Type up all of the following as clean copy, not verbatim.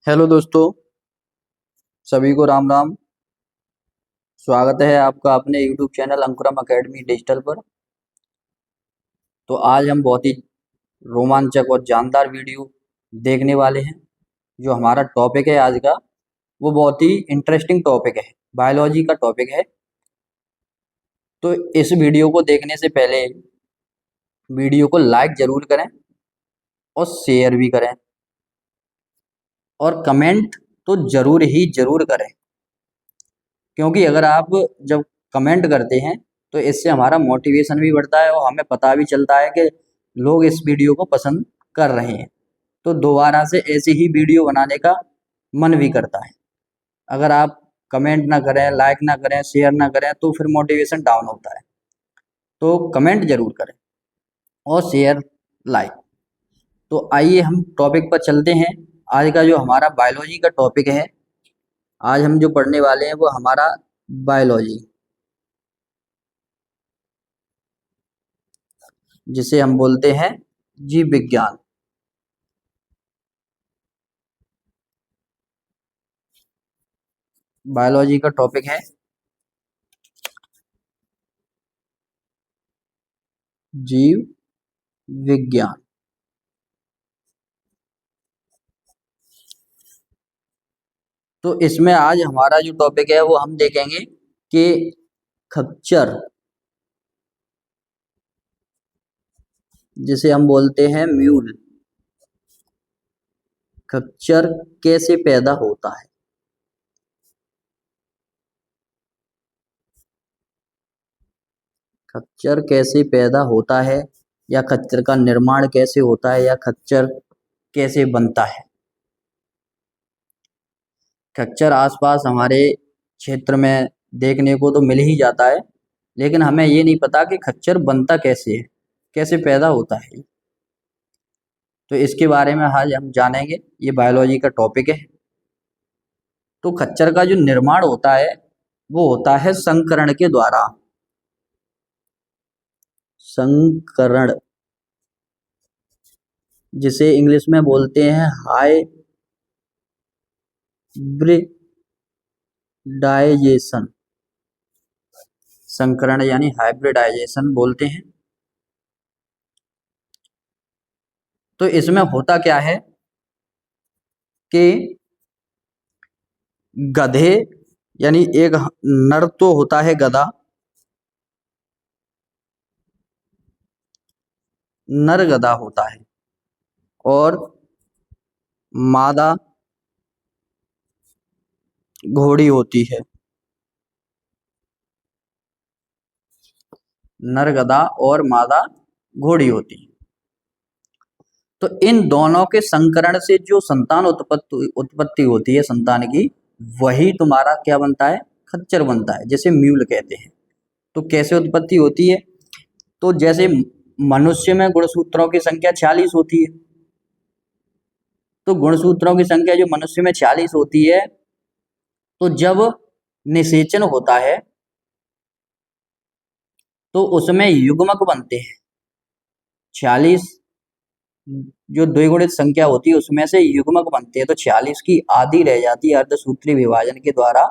Hello दोस्तों, सभी को राम राम। स्वागत है आपका अपने यूट्यूब चैनल अंकुरम एकेडमी डिजिटल पर। तो आज हम बहुत ही रोमांचक और जानदार वीडियो देखने वाले हैं। जो हमारा टॉपिक है आज का, वो बहुत ही इंटरेस्टिंग टॉपिक है, बायोलॉजी का टॉपिक है। तो इस वीडियो को देखने से पहले वीडियो को लाइक जरूर करें और शेयर भी करें और कमेंट तो जरूर ही जरूर करें, क्योंकि अगर आप जब कमेंट करते हैं तो इससे हमारा मोटिवेशन भी बढ़ता है और हमें पता भी चलता है कि लोग इस वीडियो को पसंद कर रहे हैं। तो दोबारा से ऐसी ही वीडियो बनाने का मन भी करता है। अगर आप कमेंट ना करें, लाइक ना करें, शेयर ना करें तो फिर मोटिवेशन डाउन होता है। तो कमेंट जरूर करें और शेयर, लाइक। तो आइए हम टॉपिक पर चलते हैं। आज का जो हमारा बायोलॉजी का टॉपिक है, आज हम जो पढ़ने वाले हैं वो हमारा बायोलॉजी, जिसे हम बोलते हैं जीव विज्ञान। बायोलॉजी का टॉपिक है जीव विज्ञान। तो इसमें आज हमारा जो टॉपिक है वो हम देखेंगे कि खच्चर, जिसे हम बोलते हैं म्यूल, खच्चर कैसे पैदा होता है। खच्चर कैसे पैदा होता है, या खच्चर का निर्माण कैसे होता है, या खच्चर कैसे बनता है। खच्चर आसपास हमारे क्षेत्र में देखने को तो मिल ही जाता है, लेकिन हमें ये नहीं पता कि खच्चर बनता कैसे है, कैसे पैदा होता है। तो इसके बारे में आज हम जानेंगे, ये बायोलॉजी का टॉपिक है। तो खच्चर का जो निर्माण होता है वो होता है संकरण के द्वारा। संकरण, जिसे इंग्लिश में बोलते हैं हाइब्रिडाइजेशन। संकरण यानी हाइब्रिडाइजेशन बोलते हैं। तो इसमें होता क्या है कि गधे, यानी एक नर तो होता है गधा, नर गधा होता है, और मादा घोड़ी होती है। नर गधा और मादा घोड़ी होती है। तो इन दोनों के संकरण से जो संतान उत्पत्ति उत्पत्ति होती है संतान की, वही तुम्हारा क्या बनता है, खच्चर बनता है, जिसे म्यूल कहते हैं। तो कैसे उत्पत्ति होती है, तो जैसे मनुष्य में गुणसूत्रों की संख्या 46 होती है। तो गुणसूत्रों की संख्या जो मनुष्य में 46 होती है, तो जब निषेचन होता है तो उसमें युग्मक बनते हैं। 46 जो द्विगुणित संख्या होती है उसमें से युग्मक बनते हैं। तो 46 की आधी रह जाती है अर्धसूत्री विभाजन के द्वारा,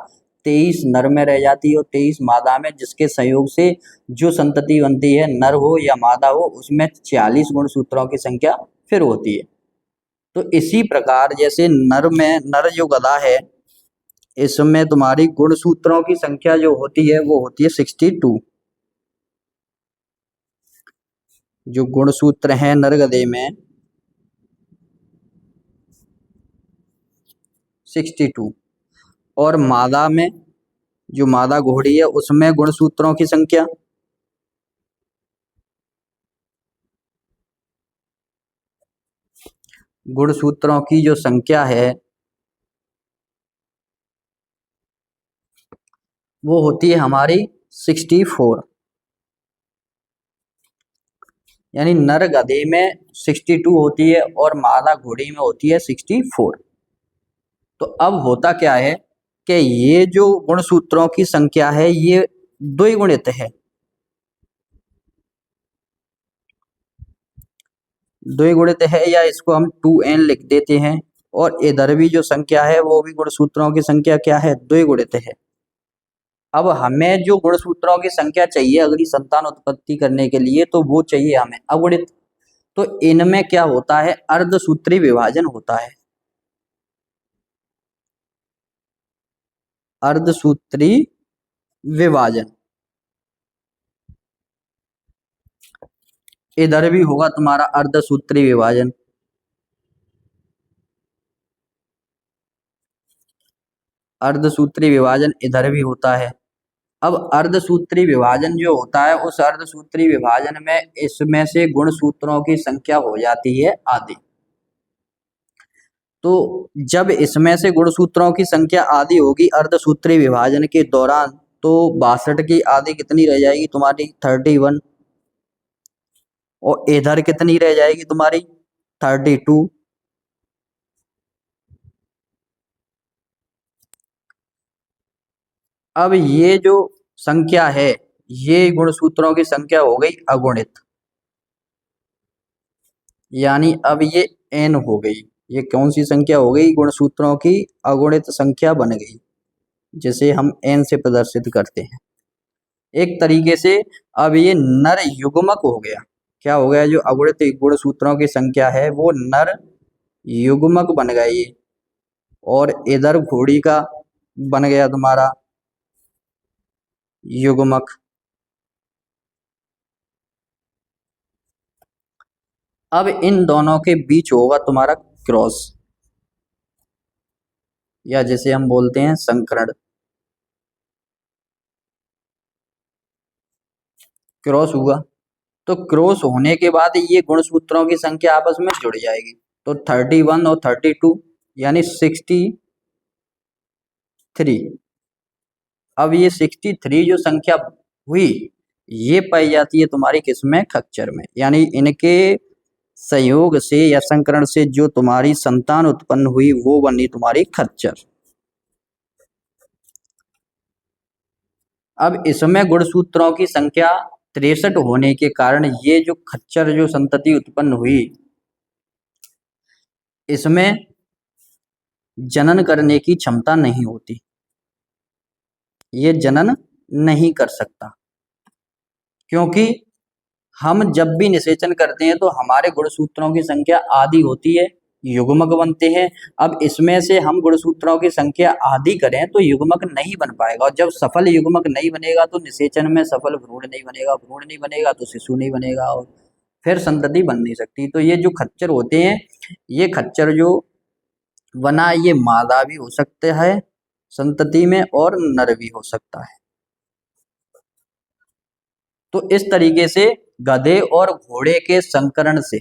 23 नर में रह जाती है और 23 मादा में, जिसके संयोग से जो संतति बनती है, नर हो या मादा हो, उसमें 46 गुणसूत्रों की संख्या फिर होती है। तो इसी प्रकार जैसे नर में, नर जो गधा है, इसमें तुम्हारी गुणसूत्रों की संख्या जो होती है वो होती है 62। जो गुणसूत्र हैं नर गधे में 62, और मादा में, जो मादा घोड़ी है, उसमें गुणसूत्रों की संख्या गुणसूत्रों की जो संख्या है वो होती है हमारी 64। यानी नर गधे में 62 होती है और मादा घोड़ी में होती है 64। तो अब होता क्या है कि ये जो गुणसूत्रों की संख्या है ये द्विगुणित है। द्विगुणित है, या इसको हम 2n लिख देते हैं। और इधर भी जो संख्या है वो भी गुणसूत्रों की संख्या क्या है, द्विगुणित है। अब हमें जो गुणसूत्रों की संख्या चाहिए अगली संतान उत्पत्ति करने के लिए, तो वो चाहिए हमें अगुणित। तो इनमें क्या होता है, अर्धसूत्री विभाजन होता है। अर्धसूत्री विभाजन इधर भी होगा तुम्हारा अर्धसूत्री विभाजन। अर्धसूत्री विभाजन इधर भी होता है। अब अर्धसूत्री विभाजन जो होता है, उस अर्धसूत्री विभाजन में इसमें से गुणसूत्रों की संख्या हो जाती है आधी। तो जब इसमें से गुणसूत्रों की संख्या आधी होगी अर्धसूत्री विभाजन के दौरान, तो 62 की आधी कितनी रह जाएगी तुम्हारी, 31। और इधर कितनी रह जाएगी तुम्हारी, 32। अब ये जो संख्या है, ये गुणसूत्रों की संख्या हो गई अगुणित, यानी अब ये n हो गई। ये कौन सी संख्या हो गई, गुणसूत्रों की अगुणित संख्या बन गई, जिसे हम n से प्रदर्शित करते हैं एक तरीके से। अब ये नर युग्मक हो गया। क्या हो गया, जो अगुणित गुणसूत्रों की संख्या है वो नर युग्मक बन गया ये। और इधर घोड़ी का बन गया तुम्हारा युग्मक। अब इन दोनों के बीच होगा तुम्हारा क्रॉस, या जिसे हम बोलते हैं संकरण। क्रॉस हुआ, तो क्रॉस होने के बाद ये गुणसूत्रों की संख्या आपस में जुड़ जाएगी। तो 31 और 32 यानी 63। अब ये 63 जो संख्या हुई, ये पाई जाती है तुम्हारी किसमें, खच्चर में। यानी इनके संयोग से या संकरण से जो तुम्हारी संतान उत्पन्न हुई वो बनी तुम्हारी खच्चर। अब इसमें गुणसूत्रों की संख्या 63 होने के कारण ये जो खच्चर जो संतति उत्पन्न हुई, इसमें जनन करने की क्षमता नहीं होती, ये जनन नहीं कर सकता। क्योंकि हम जब भी निषेचन करते हैं तो हमारे गुणसूत्रों की संख्या आधी होती है, युग्मक बनते हैं। अब इसमें से हम गुणसूत्रों की संख्या आधी करें तो युग्मक नहीं बन पाएगा, और जब सफल युग्मक नहीं बनेगा तो निषेचन में सफल भ्रूण नहीं बनेगा, भ्रूण नहीं बनेगा तो शिशु नहीं बनेगा, और फिर संतति बन नहीं सकती। तो ये जो खच्चर होते हैं, ये खच्चर जो बना, ये मादा भी हो सकता है संतति में और नर भी हो सकता है। तो इस तरीके से गधे और घोड़े के संकरण से,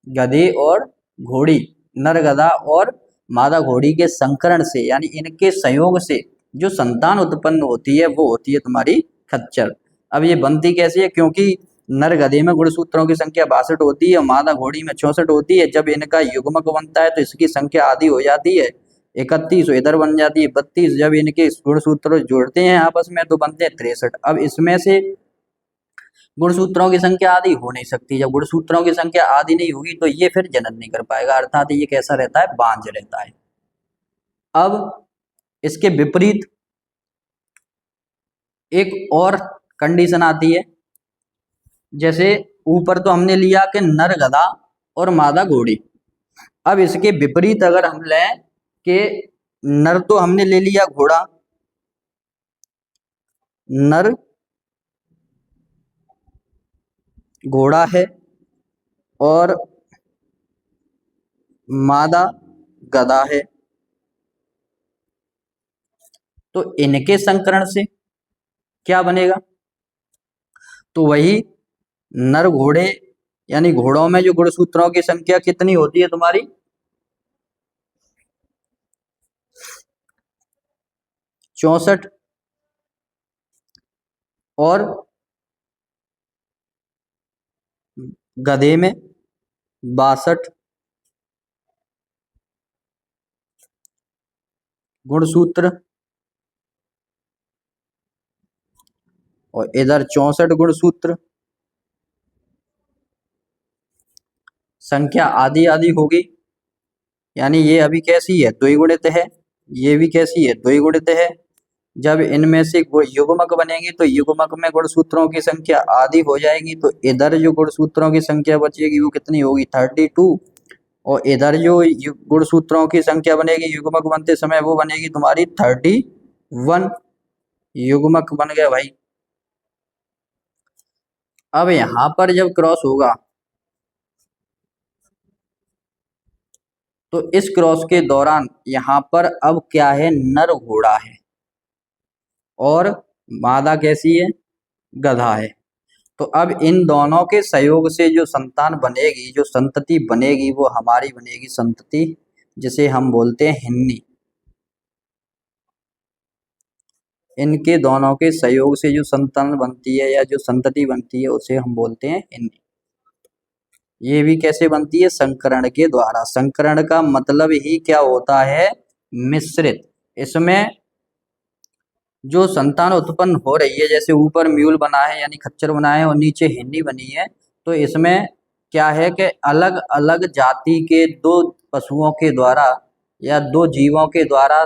गधे और घोड़ी, नर गधा और मादा घोड़ी के संकरण से, यानी इनके संयोग से जो संतान उत्पन्न होती है वो होती है तुम्हारी खच्चर। अब ये बनती कैसे है, क्योंकि नर गधे में गुणसूत्रों की संख्या 62 होती है, मादा घोड़ी में 64 होती है। जब इनका युग्मक बनता है तो इसकी संख्या आधी हो जाती है, 31 इधर बन जाती है 32। जब इनके गुणसूत्र जोड़ते हैं आपस में तो बनते हैं 63। अब इसमें से गुणसूत्रों की संख्या आधी हो नहीं सकती। जब गुणसूत्रों की संख्या आधी नहीं होगी तो ये फिर जनन नहीं कर पाएगा, अर्थात ये कैसा रहता है, बांझ रहता है। अब इसके विपरीत एक और कंडीशन आती है। जैसे ऊपर तो हमने लिया कि नर गधा और मादा घोड़ी। अब इसके विपरीत अगर हम लें कि नर तो हमने ले लिया घोड़ा, नर घोड़ा है और मादा गधा है, तो इनके संकरण से क्या बनेगा, तो वही नर घोड़े, यानी घोड़ों में जो गुणसूत्रों की संख्या कितनी होती है तुम्हारी, 64, और गधे में 62 गुणसूत्र, और इधर 64 गुणसूत्र। संख्या आधी आधी होगी, यानी ये अभी कैसी है, द्विगुणित है, ये भी कैसी है, द्विगुणित है। जब इनमें से युग्मक बनेंगे तो युग्मक में गुणसूत्रों की संख्या आधी हो जाएगी, तो इधर जो गुणसूत्रों की संख्या बचेगी वो कितनी होगी, 32। और इधर जो गुणसूत्रों की संख्या बनेगी युग्मक बनते समय वो बनेगी तुम्हारी 31। युग्मक बन गया भाई। अब यहां पर जब क्रॉस होगा तो इस क्रॉस के दौरान यहां पर अब क्या है, नर घोड़ा है और मादा कैसी है, गधा है। तो अब इन दोनों के सहयोग से जो संतान बनेगी, जो संतति बनेगी, वो हमारी बनेगी संतति, जिसे हम बोलते हैं हिन्नी। इनके दोनों के सहयोग से जो संतान बनती है या जो संतति बनती है उसे हम बोलते हैं हिन्नी। ये भी कैसे बनती है, संकरण के द्वारा। संकरण का मतलब ही क्या होता है, मिश्रित। इसमें जो संतान उत्पन्न हो रही है, जैसे ऊपर म्यूल बना है यानी खच्चर बना है और नीचे हिन्नी बनी है, तो इसमें क्या है कि अलग अलग जाति के दो पशुओं के द्वारा या दो जीवों के द्वारा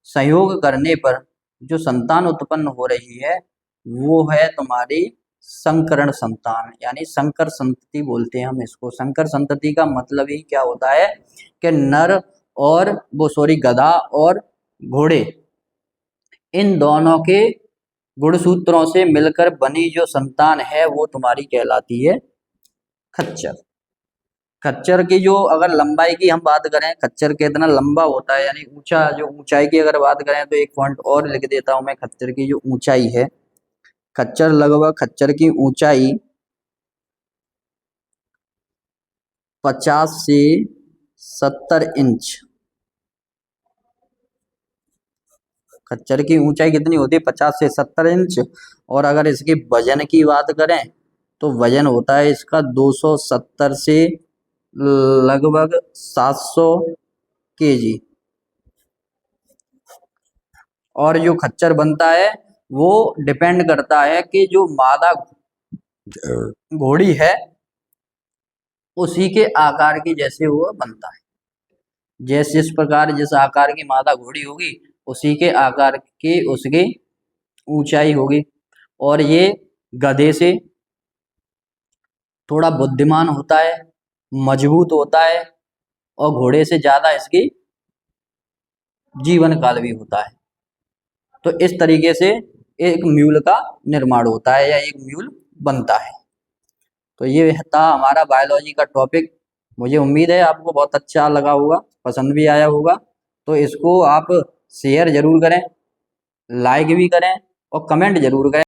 संयोग करने पर जो संतान उत्पन्न हो रही है वो है तुम्हारी संकरण संतान, यानी संकर संतति बोलते हैं हम इसको। संकर संतति का मतलब ही क्या होता है कि नर और गधा और घोड़े, इन दोनों के गुणसूत्रों से मिलकर बनी जो संतान है वो तुम्हारी कहलाती है खच्चर। खच्चर की जो अगर लंबाई की हम बात करें, खच्चर कितना लंबा होता है यानी ऊंचा, जो ऊंचाई की अगर बात करें तो एक पॉइंट और लिख देता हूं मैं, खच्चर की जो ऊंचाई है, खच्चर की ऊंचाई 50 से 70 इंच। खच्चर की ऊंचाई कितनी होती है, 50 से 70 इंच। और अगर इसके वजन की बात करें तो वजन होता है इसका 270 से लगभग 700 केजी। और जो खच्चर बनता है वो डिपेंड करता है कि जो मादा घोड़ी है उसी के आकार की जैसे वो बनता है। जैसे इस प्रकार जिस आकार की मादा घोड़ी होगी उसी के आकार की उसकी ऊंचाई होगी। और ये गधे से थोड़ा बुद्धिमान होता है, मजबूत होता है और घोड़े से ज्यादा इसकी जीवन काल भी होता है। तो इस तरीके से एक म्यूल का निर्माण होता है या एक म्यूल बनता है। तो ये था हमारा बायोलॉजी का टॉपिक। मुझे उम्मीद है आपको बहुत अच्छा लगा होगा, पसंद भी आया होगा। तो इसको आप शेयर जरूर करें, लाइक भी करें और कमेंट जरूर करें।